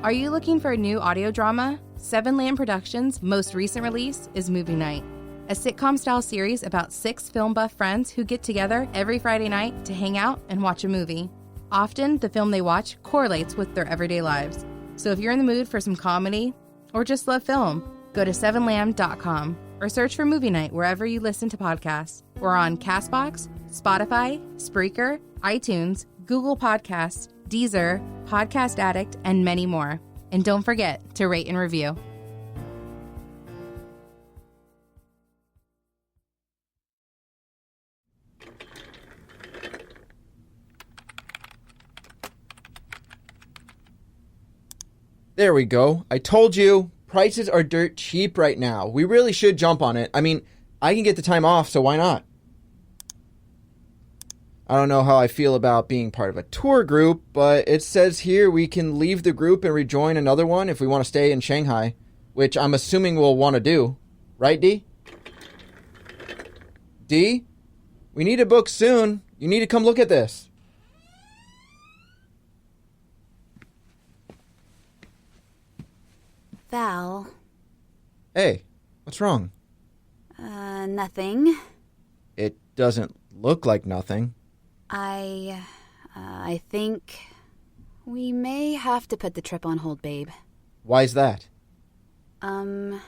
Are you looking for a new audio drama? Seven Lamb Productions' most recent release is Movie Night, a sitcom-style series about 6 film buff friends who get together every Friday night to hang out and watch a movie. Often, the film they watch correlates with their everyday lives. So if you're in the mood for some comedy or just love film, go to sevenlamb.com or search for Movie Night wherever you listen to podcasts. We're on CastBox, Spotify, Spreaker, iTunes, Google Podcasts, Deezer, Podcast Addict, and many more. And don't forget to rate and review. There we go. I told you, prices are dirt cheap right now. We really should jump on it. I mean, I can get the time off, so why not? I don't know how I feel about being part of a tour group, but it says here we can leave the group and rejoin another one if we want to stay in Shanghai, which I'm assuming we'll want to do. Right, D? D? We need a book soon. You need to come look at this. Val. Hey, what's wrong? Nothing. It doesn't look like nothing. I think we may have to put the trip on hold, babe. Why's that? Well,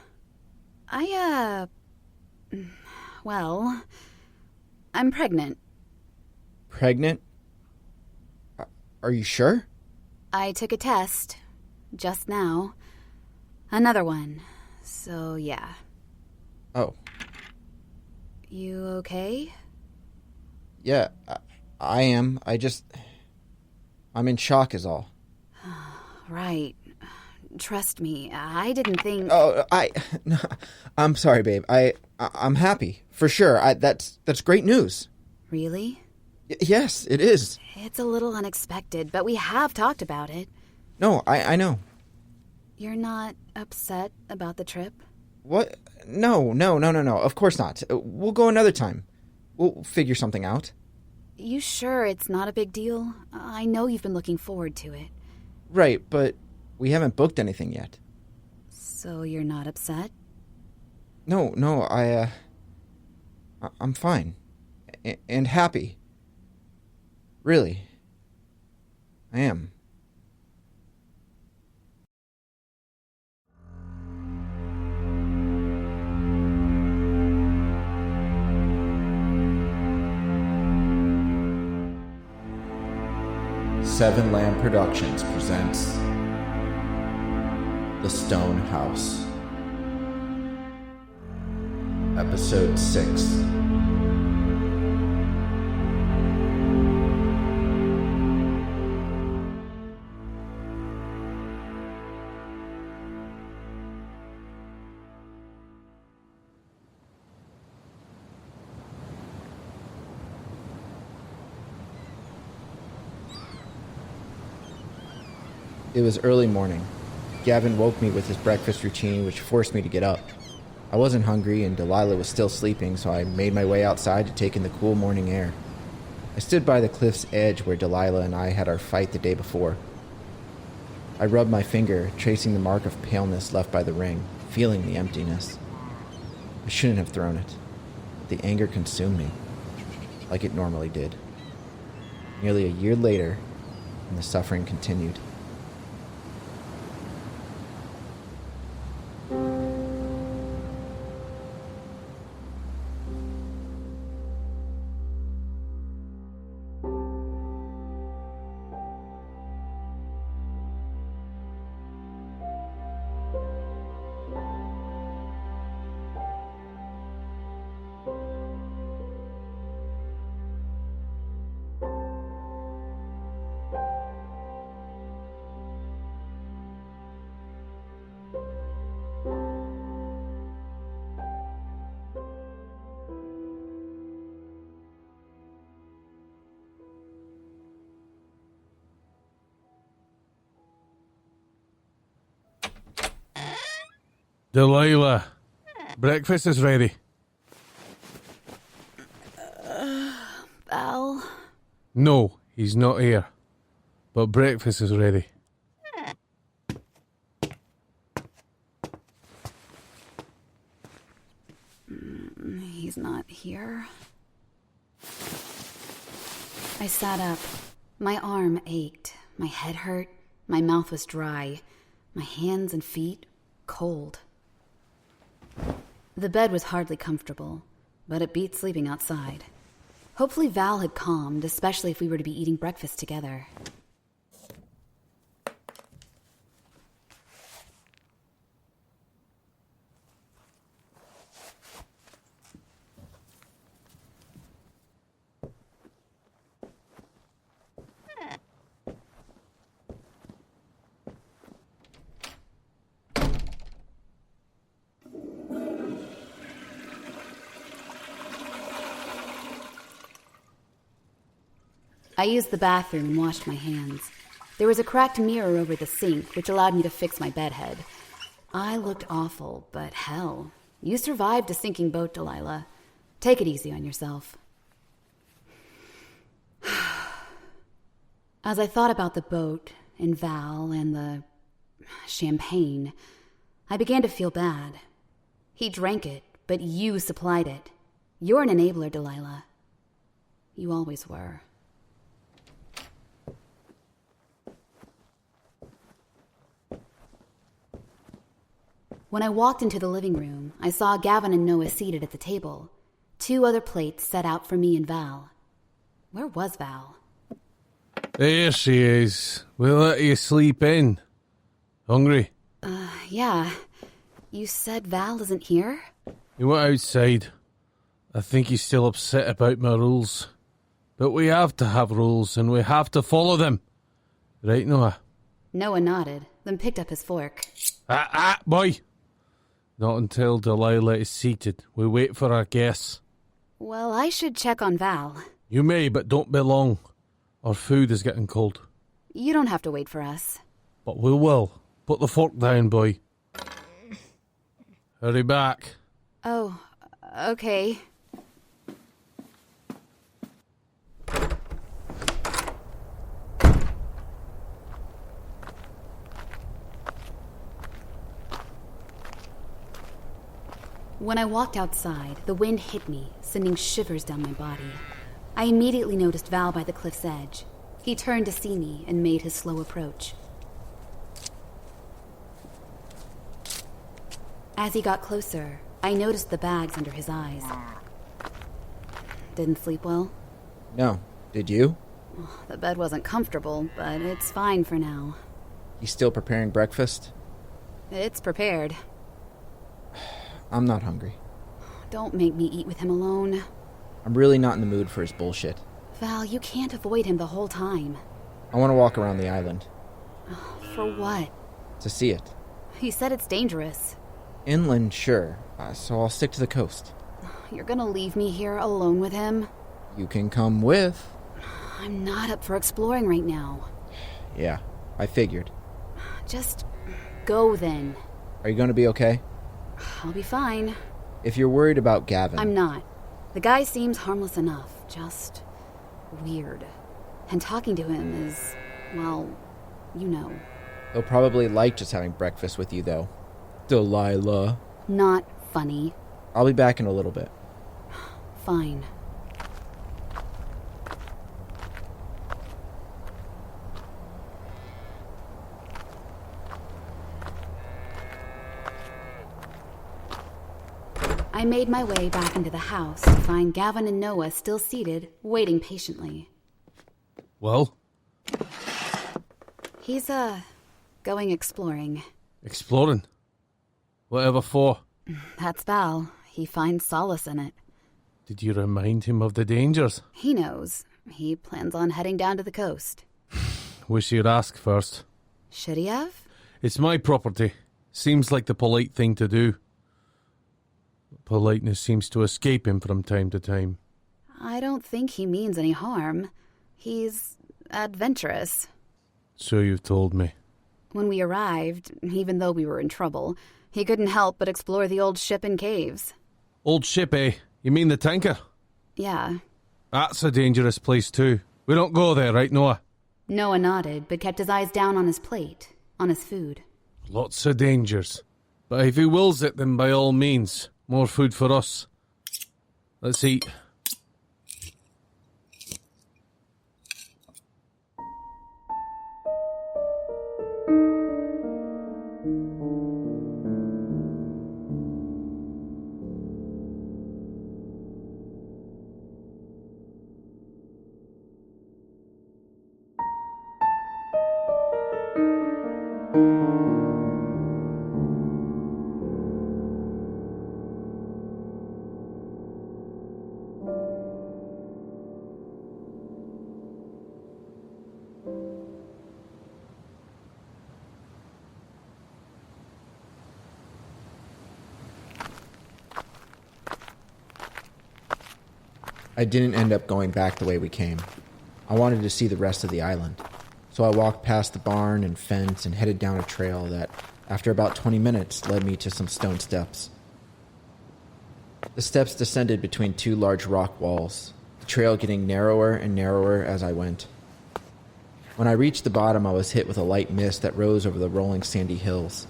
I'm pregnant. Pregnant? Are you sure? I took a test just now. Another one. So, yeah. Oh. You okay? Yeah, I am. I'm in shock is all. Right. Trust me, I didn't think... Oh, I'm sorry, babe. I'm happy. For sure. That's great news. Really? Yes, it is. It's a little unexpected, but we have talked about it. No, I know. You're not upset about the trip? What? No. Of course not. We'll go another time. We'll figure something out. You sure it's not a big deal? I know you've been looking forward to it. Right, but we haven't booked anything yet. So you're not upset? No, I'm fine. And happy. Really. I am. Seven Lamb Productions presents The Stone House, Episode 6. It was early morning. Gavin woke me with his breakfast routine, which forced me to get up. I wasn't hungry, and Delilah was still sleeping, so I made my way outside to take in the cool morning air. I stood by the cliff's edge where Delilah and I had our fight the day before. I rubbed my finger, tracing the mark of paleness left by the ring, feeling the emptiness. I shouldn't have thrown it, but the anger consumed me, like it normally did. Nearly a year later, and the suffering continued. Delilah, breakfast is ready. Val? No, he's not here. But breakfast is ready. he's not here. I sat up. My arm ached. My head hurt. My mouth was dry. My hands and feet cold. The bed was hardly comfortable, but it beat sleeping outside. Hopefully Val had calmed, especially if we were to be eating breakfast together. I used the bathroom and washed my hands. There was a cracked mirror over the sink, which allowed me to fix my bedhead. I looked awful, but hell, you survived a sinking boat, Delilah. Take it easy on yourself. As I thought about the boat, and Val, and the champagne, I began to feel bad. He drank it, but you supplied it. You're an enabler, Delilah. You always were. When I walked into the living room, I saw Gavin and Noah seated at the table. 2 other plates set out for me and Val. Where was Val? There she is. We'll let you sleep in. Hungry? Yeah. You said Val isn't here? He went outside. I think he's still upset about my rules. But we have to have rules, and we have to follow them. Right, Noah? Noah nodded, then picked up his fork. Boy! Not until Delilah is seated. We wait for our guests. Well, I should check on Val. You may, but don't be long. Our food is getting cold. You don't have to wait for us. But we will. Put the fork down, boy. Hurry back. Oh, okay. When I walked outside, the wind hit me, sending shivers down my body. I immediately noticed Val by the cliff's edge. He turned to see me and made his slow approach. As he got closer, I noticed the bags under his eyes. Didn't sleep well? No. Did you? The bed wasn't comfortable, but it's fine for now. You still preparing breakfast? It's prepared. I'm not hungry. Don't make me eat with him alone. I'm really not in the mood for his bullshit. Val, you can't avoid him the whole time. I want to walk around the island. For what? To see it. He said it's dangerous. Inland, sure. So I'll stick to the coast. You're gonna leave me here alone with him? You can come with. I'm not up for exploring right now. Yeah, I figured. Just go then. Are you going to be okay? I'll be fine. If you're worried about Gavin... I'm not. The guy seems harmless enough, just weird. And talking to him is, well, you know. He'll probably like just having breakfast with you, though. Delilah. Not funny. I'll be back in a little bit. Fine. I made my way back into the house to find Gavin and Noah still seated, waiting patiently. Well? He's, going exploring. Exploring? Whatever for? That's Val. He finds solace in it. Did you remind him of the dangers? He knows. He plans on heading down to the coast. Wish you'd ask first. Should he have? It's my property. Seems like the polite thing to do. Politeness seems to escape him from time to time. I don't think he means any harm. He's adventurous. So you've told me. When we arrived, even though we were in trouble, he couldn't help but explore the old ship and caves. Old ship, eh? You mean the tanker? Yeah. That's a dangerous place too. We don't go there, right, Noah? Noah nodded, but kept his eyes down on his plate, on his food. Lots of dangers. But if he wills it, then by all means, more food for us. Let's eat. I didn't end up going back the way we came. I wanted to see the rest of the island, so I walked past the barn and fence and headed down a trail that, after about 20 minutes, led me to some stone steps. The steps descended between two large rock walls, the trail getting narrower and narrower as I went. When I reached the bottom, I was hit with a light mist that rose over the rolling sandy hills.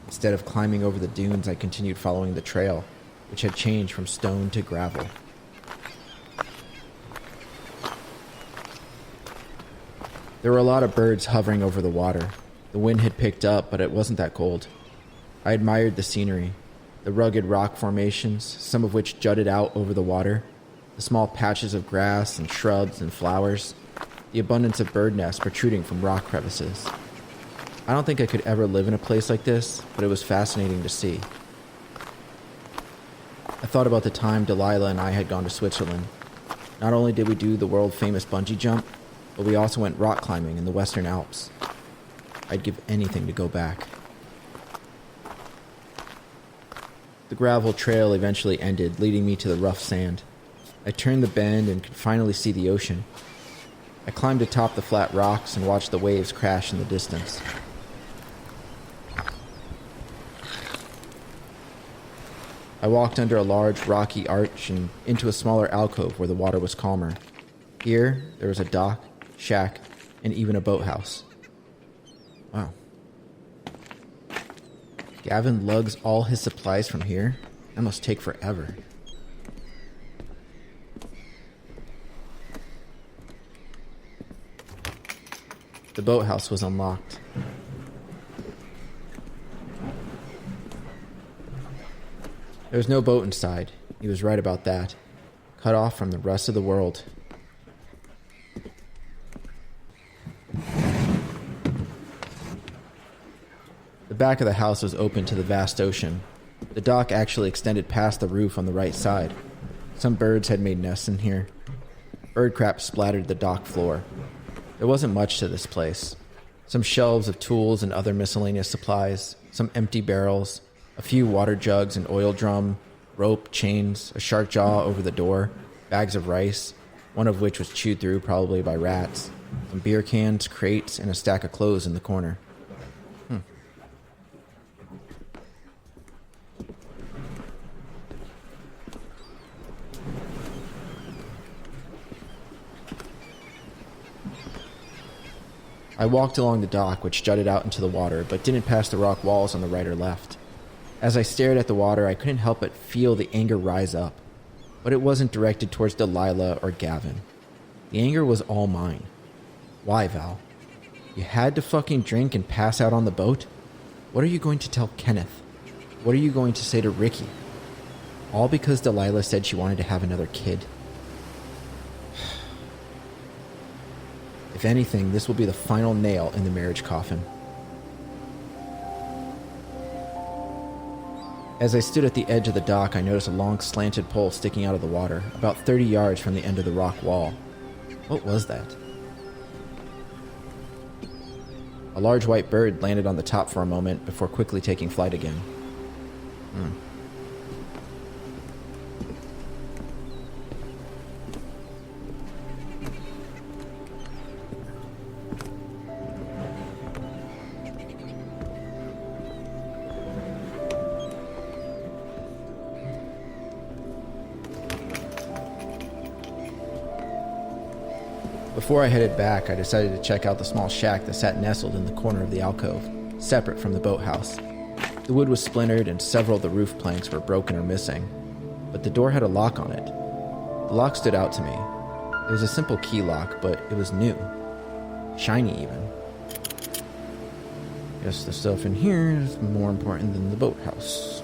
Instead of climbing over the dunes, I continued following the trail, which had changed from stone to gravel. There were a lot of birds hovering over the water. The wind had picked up, but it wasn't that cold. I admired the scenery, the rugged rock formations, some of which jutted out over the water, the small patches of grass and shrubs and flowers, the abundance of bird nests protruding from rock crevices. I don't think I could ever live in a place like this, but it was fascinating to see. I thought about the time Delilah and I had gone to Switzerland. Not only did we do the world-famous bungee jump, but we also went rock climbing in the Western Alps. I'd give anything to go back. The gravel trail eventually ended, leading me to the rough sand. I turned the bend and could finally see the ocean. I climbed atop the flat rocks and watched the waves crash in the distance. I walked under a large rocky arch and into a smaller alcove where the water was calmer. Here, there was a dock, shack, and even a boathouse. Wow. Gavin lugs all his supplies from here? That must take forever. The boathouse was unlocked. There was no boat inside. He was right about that. Cut off from the rest of the world. The back of the house was open to the vast ocean. The dock actually extended past the roof on the right side. Some birds had made nests in here. Bird crap splattered the dock floor. There wasn't much to this place. Some shelves of tools and other miscellaneous supplies, some empty barrels, a few water jugs, an oil drum, rope, chains, a shark jaw over the door, bags of rice, one of which was chewed through probably by rats, some beer cans, crates, and a stack of clothes in the corner. I walked along the dock, which jutted out into the water, but didn't pass the rock walls on the right or left. As I stared at the water, I couldn't help but feel the anger rise up. But it wasn't directed towards Delilah or Gavin. The anger was all mine. Why, Val? You had to fucking drink and pass out on the boat? What are you going to tell Kenneth? What are you going to say to Ricky? All because Delilah said she wanted to have another kid. If anything, this will be the final nail in the marriage coffin. As I stood at the edge of the dock, I noticed a long slanted pole sticking out of the water, about 30 yards from the end of the rock wall. What was that? A large white bird landed on the top for a moment before quickly taking flight again. Before I headed back, I decided to check out the small shack that sat nestled in the corner of the alcove, separate from the boathouse. The wood was splintered and several of the roof planks were broken or missing, but the door had a lock on it. The lock stood out to me. It was a simple key lock, but it was new. Shiny, even. Guess the stuff in here is more important than the boathouse.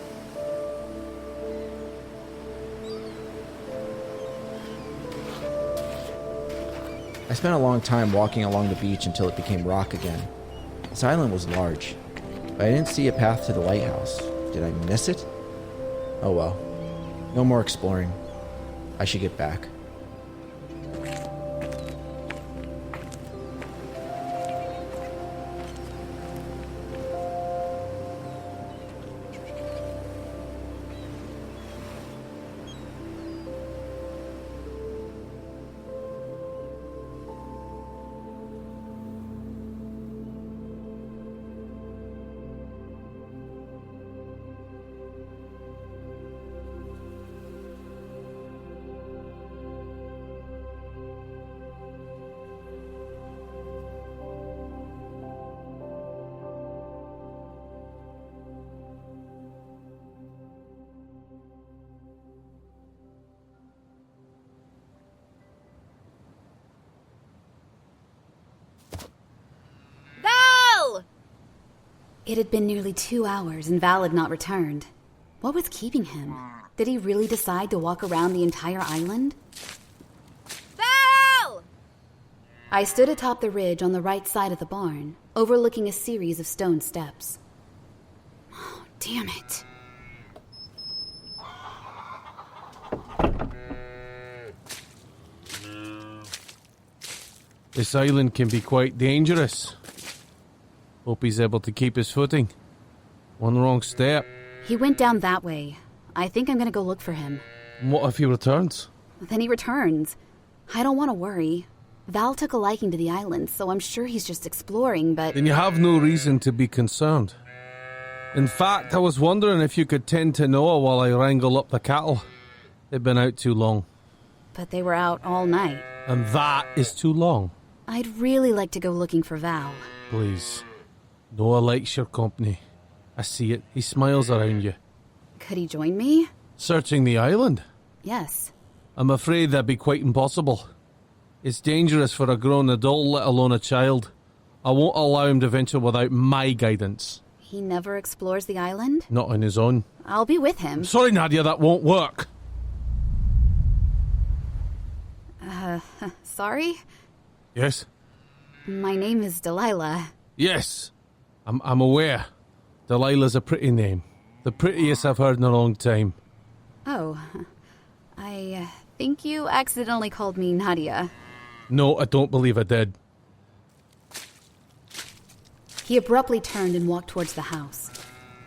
I spent a long time walking along the beach until it became rock again. This island was large, but I didn't see a path to the lighthouse. Did I miss it? Oh well. No more exploring. I should get back. It had been nearly 2 hours and Val had not returned. What was keeping him? Did he really decide to walk around the entire island? Val! I stood atop the ridge on the right side of the barn, overlooking a series of stone steps. Oh, damn it. This island can be quite dangerous. Hope he's able to keep his footing. One wrong step. He went down that way. I think I'm gonna go look for him. What if he returns? Then he returns. I don't want to worry. Val took a liking to the island, so I'm sure he's just exploring, but... Then you have no reason to be concerned. In fact, I was wondering if you could tend to Noah while I wrangle up the cattle. They've been out too long. But they were out all night. And that is too long. I'd really like to go looking for Val. Please. Noah likes your company. I see it. He smiles around you. Could he join me? Searching the island? Yes. I'm afraid that'd be quite impossible. It's dangerous for a grown adult, let alone a child. I won't allow him to venture without my guidance. He never explores the island? Not on his own. I'll be with him. Sorry, Nadia, that won't work. Sorry? Yes? My name is Delilah. Yes. I'm aware. Delilah's a pretty name. The prettiest I've heard in a long time. Oh. I think you accidentally called me Nadia. No, I don't believe I did. He abruptly turned and walked towards the house.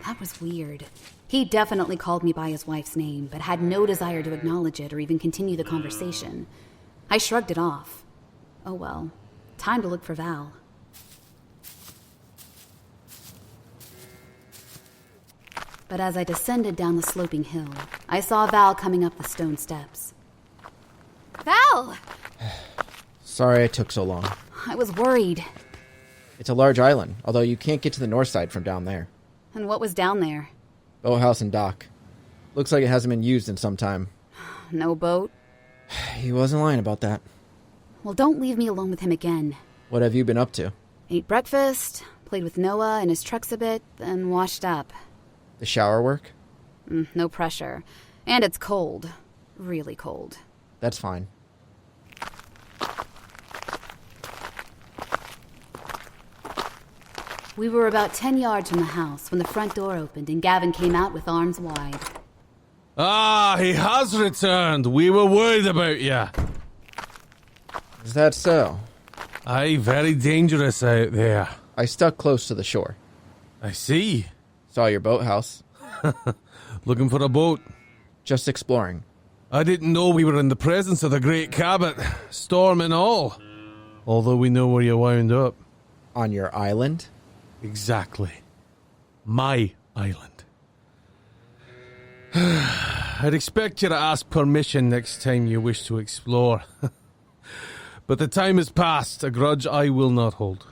That was weird. He definitely called me by his wife's name, but had no desire to acknowledge it or even continue the conversation. I shrugged it off. Oh well. Time to look for Val. But as I descended down the sloping hill, I saw Val coming up the stone steps. Val! Sorry it took so long. I was worried. It's a large island, although you can't get to the north side from down there. And what was down there? Boathouse and dock. Looks like it hasn't been used in some time. No boat? He wasn't lying about that. Well, don't leave me alone with him again. What have you been up to? Ate breakfast, played with Noah and his trucks a bit, then washed up. The shower work? No pressure. And it's cold. Really cold. That's fine. We were about 10 yards from the house when the front door opened and Gavin came out with arms wide. Ah, he has returned. We were worried about you. Is that so? Aye, very dangerous out there. I stuck close to the shore. I see. Saw your boathouse. Looking for a boat. Just exploring. I didn't know we were in the presence of the Great Cabot, storm and all. Although we know where you wound up. On your island? Exactly. My island. I'd expect you to ask permission next time you wish to explore. But the time has passed, a grudge I will not hold.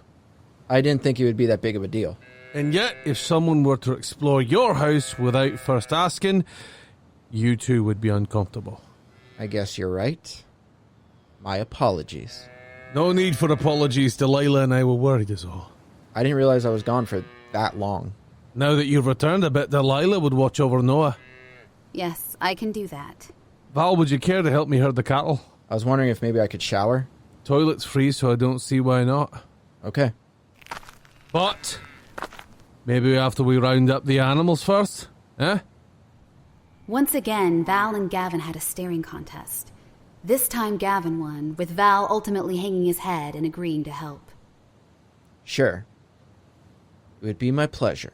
I didn't think it would be that big of a deal. And yet, if someone were to explore your house without first asking, you too would be uncomfortable. I guess you're right. My apologies. No need for apologies. Delilah and I were worried is all. I didn't realize I was gone for that long. Now that you've returned a bit, Delilah would watch over Noah. Yes, I can do that. Val, would you care to help me herd the cattle? I was wondering if maybe I could shower. Toilet's free, so I don't see why not. Okay. But maybe after we round up the animals first, eh? Once again, Val and Gavin had a staring contest. This time Gavin won, with Val ultimately hanging his head and agreeing to help. Sure. It would be my pleasure.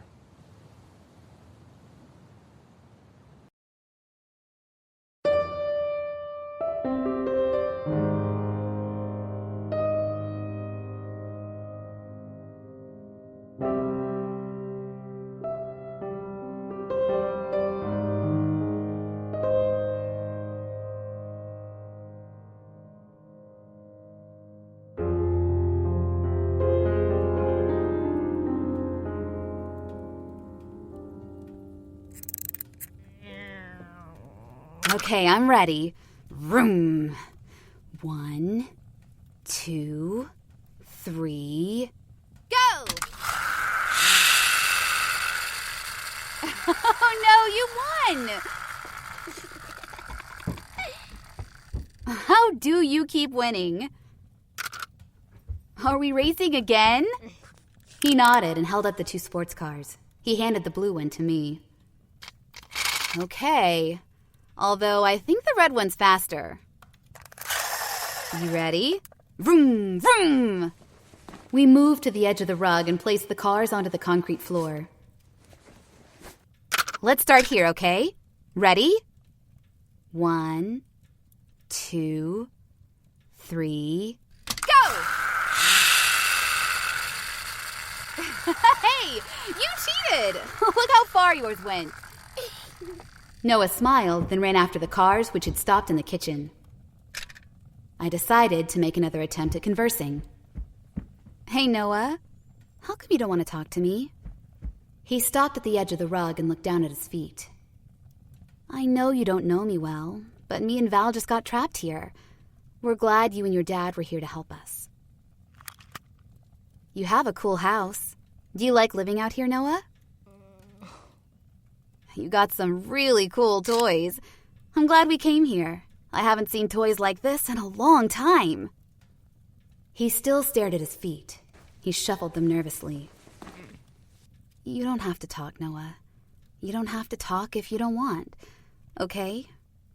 Okay, I'm ready. Vroom. 1, 2, 3, go! Oh no, you won! How do you keep winning? Are we racing again? He nodded and held up the 2 sports cars. He handed the blue one to me. Okay. Although I think the red one's faster. You ready? Vroom, vroom! We moved to the edge of the rug and placed the cars onto the concrete floor. Let's start here, okay? Ready? 1, 2, 3, go! Hey, you cheated! Look how far yours went. Noah smiled, then ran after the cars, which had stopped in the kitchen. I decided to make another attempt at conversing. Hey, Noah, how come you don't want to talk to me? He stopped at the edge of the rug and looked down at his feet. I know you don't know me well, but me and Val just got trapped here. We're glad you and your dad were here to help us. You have a cool house. Do you like living out here, Noah? You got some really cool toys. I'm glad we came here. I haven't seen toys like this in a long time. He still stared at his feet. He shuffled them nervously. You don't have to talk, Noah. You don't have to talk if you don't want. Okay?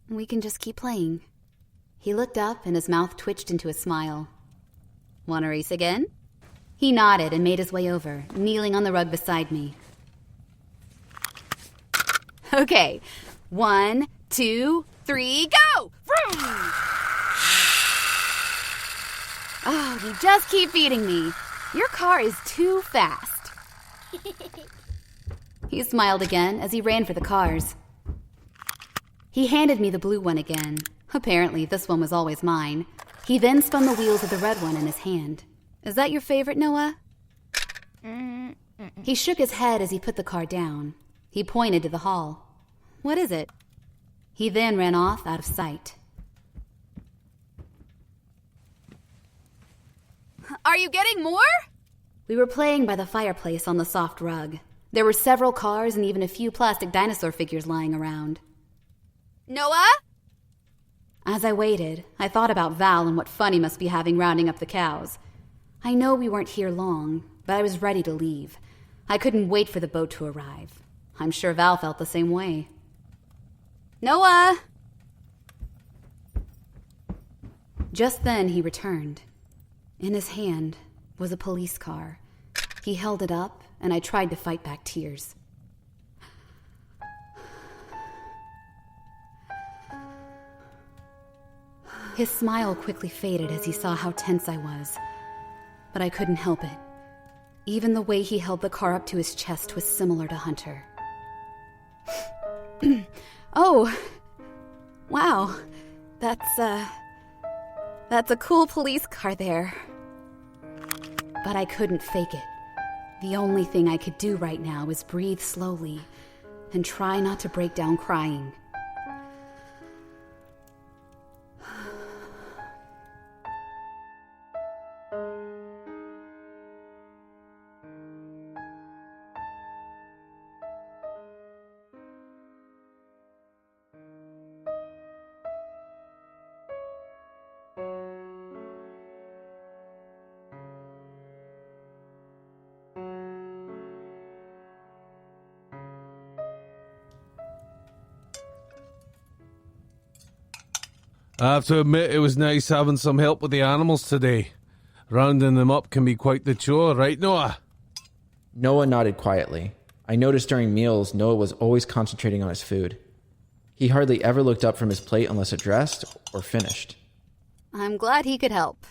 We can just keep playing. He looked up and his mouth twitched into a smile. Want to race again? He nodded and made his way over, kneeling on the rug beside me. Okay, 1, 2, 3, go! Vroom! Oh, you just keep beating me. Your car is too fast. He smiled again as he ran for the cars. He handed me the blue one again. Apparently, this one was always mine. He then spun the wheels of the red one in his hand. Is that your favorite, Noah? He shook his head as he put the car down. He pointed to the hall. What is it? He then ran off out of sight. Are you getting more? We were playing by the fireplace on the soft rug. There were several cars and even a few plastic dinosaur figures lying around. Noah? As I waited, I thought about Val and what fun he must be having rounding up the cows. I know we weren't here long, but I was ready to leave. I couldn't wait for the boat to arrive. I'm sure Val felt the same way. Noah! Just then he returned. In his hand was a police car. He held it up, and I tried to fight back tears. His smile quickly faded as he saw how tense I was. But I couldn't help it. Even the way he held the car up to his chest was similar to Hunter. Oh, wow. That's a cool police car there. But I couldn't fake it. The only thing I could do right now was breathe slowly and try not to break down crying. I have to admit it was nice having some help with the animals today. Rounding them up can be quite the chore, right, Noah? Noah nodded quietly. I noticed during meals, Noah was always concentrating on his food. He hardly ever looked up from his plate unless addressed or finished. I'm glad he could help.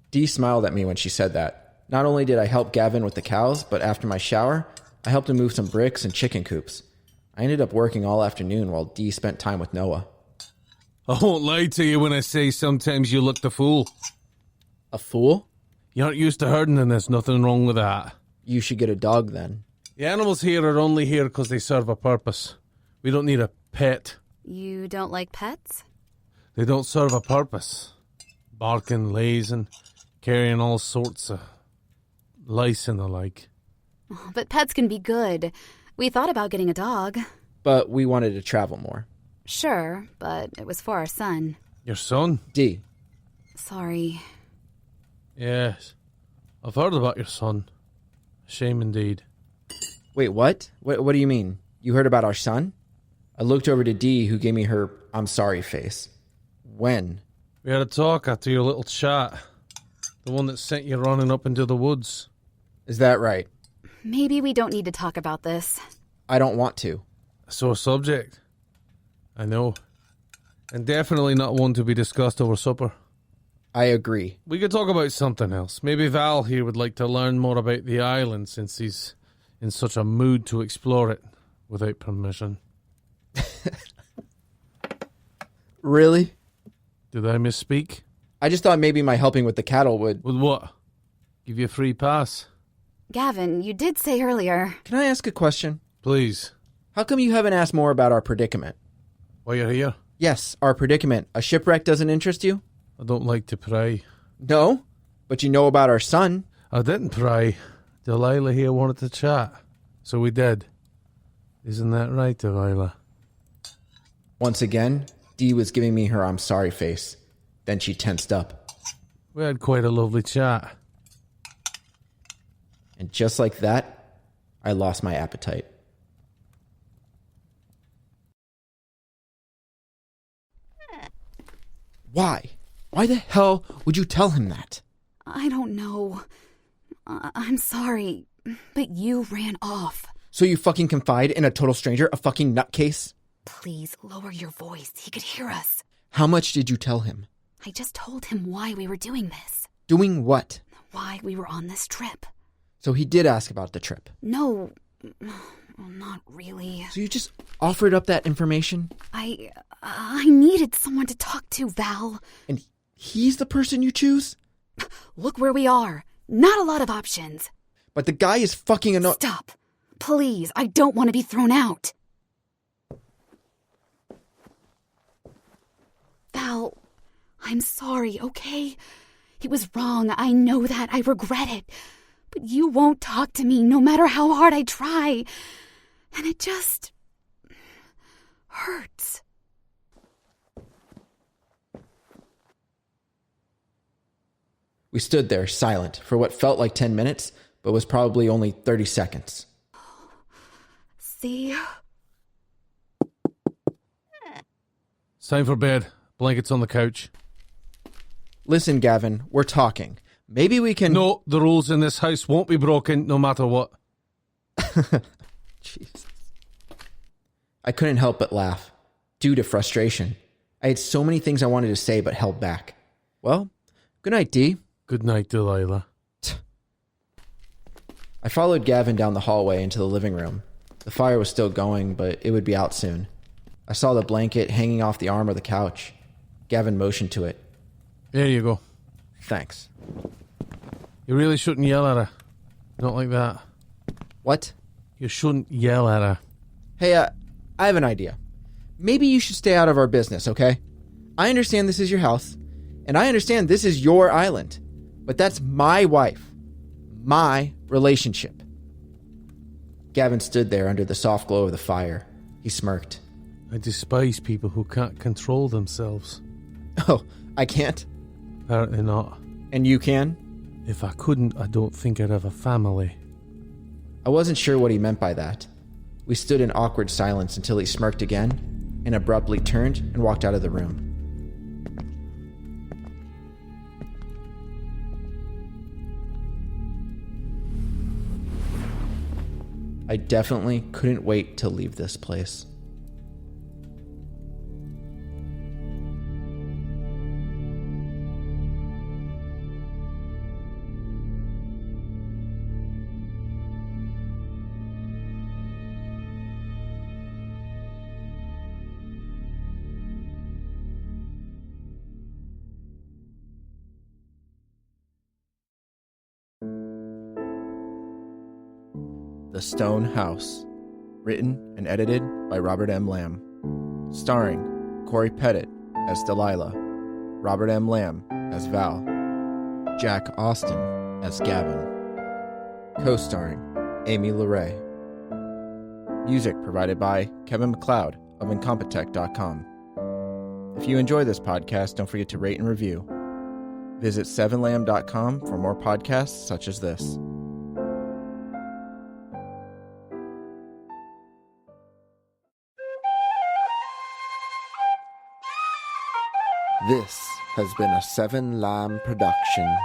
Dee smiled at me when she said that. Not only did I help Gavin with the cows, but after my shower, I helped him move some bricks and chicken coops. I ended up working all afternoon while Dee spent time with Noah. I won't lie to you when I say sometimes you look the fool. A fool? You aren't used to herding and there's nothing wrong with that. You should get a dog then. The animals here are only here because they serve a purpose. We don't need a pet. You don't like pets? They don't serve a purpose. Barking, lazing, carrying all sorts of lice and the like. But pets can be good. We thought about getting a dog. But we wanted to travel more. Sure, but it was for our son. Your son? Dee. Sorry. Yes. I've heard about your son. Shame indeed. Wait, what? What do you mean? You heard about our son? I looked over to Dee, who gave me her I'm sorry face. When? We had a talk after your little chat. The one that sent you running up into the woods. Is that right? Maybe we don't need to talk about this. I don't want to. A sore subject. I know. And definitely not one to be discussed over supper. I agree. We could talk about something else. Maybe Val here would like to learn more about the island since he's in such a mood to explore it without permission. Really? Did I misspeak? I just thought maybe my helping with the cattle would... With what? Give you a free pass? Gavin, you did say earlier. Can I ask a question? Please. How come you haven't asked more about our predicament? While you're here? Yes, our predicament. A shipwreck doesn't interest you? I don't like to pry. No, but you know about our son. I didn't pry. Delilah here wanted to chat. So we did. Isn't that right, Delilah? Once again, Dee was giving me her I'm sorry face. Then she tensed up. We had quite a lovely chat. And just like that, I lost my appetite. Why? Why the hell would you tell him that? I don't know. I'm sorry, but you ran off. So you fucking confide in a total stranger, a fucking nutcase? Please lower your voice. He could hear us. How much did you tell him? I just told him why we were doing this. Doing what? Why we were on this trip. So he did ask about the trip? No, not really. So you just offered up that information? I needed someone to talk to, Val. And he's the person you choose? Look where we are. Not a lot of options. But the guy is fucking annoying. Stop. Please, I don't want to be thrown out. Val, I'm sorry, okay? It was wrong. I know that. I regret it. But you won't talk to me no matter how hard I try. And it just hurts. We stood there, silent, for what felt like 10 minutes, but was probably only 30 seconds. See? It's time for bed. Blankets on the couch. Listen, Gavin, we're talking. Maybe we can... No, the rules in this house won't be broken no matter what. Jesus. I couldn't help but laugh, due to frustration. I had so many things I wanted to say but held back. Well, good night, Dee. Good night, Delilah. I followed Gavin down the hallway into the living room. The fire was still going, but it would be out soon. I saw the blanket hanging off the arm of the couch. Gavin motioned to it. There you go. Thanks. You really shouldn't yell at her. Not like that. What? You shouldn't yell at her. Hey, I have an idea. Maybe you should stay out of our business, okay? I understand this is your house, and I understand this is your island, but that's my wife. My relationship. Gavin stood there under the soft glow of the fire. He smirked. I despise people who can't control themselves. Oh, I can't? Apparently not. And you can? If I couldn't, I don't think I'd have a family. I wasn't sure what he meant by that. We stood in awkward silence until he smirked again and abruptly turned and walked out of the room. I definitely couldn't wait to leave this place. The Stone House. Written and edited by Robert M. Lamb. Starring Corey Pettit as Delilah, Robert M. Lamb as Val, Jack Austin as Gavin. Co-starring Amy LeRae. Music provided by Kevin MacLeod of Incompetech.com. If you enjoy this podcast, don't forget to rate and review. Visit 7lamb.com for more podcasts such as this. This has been a 7 Lamb production.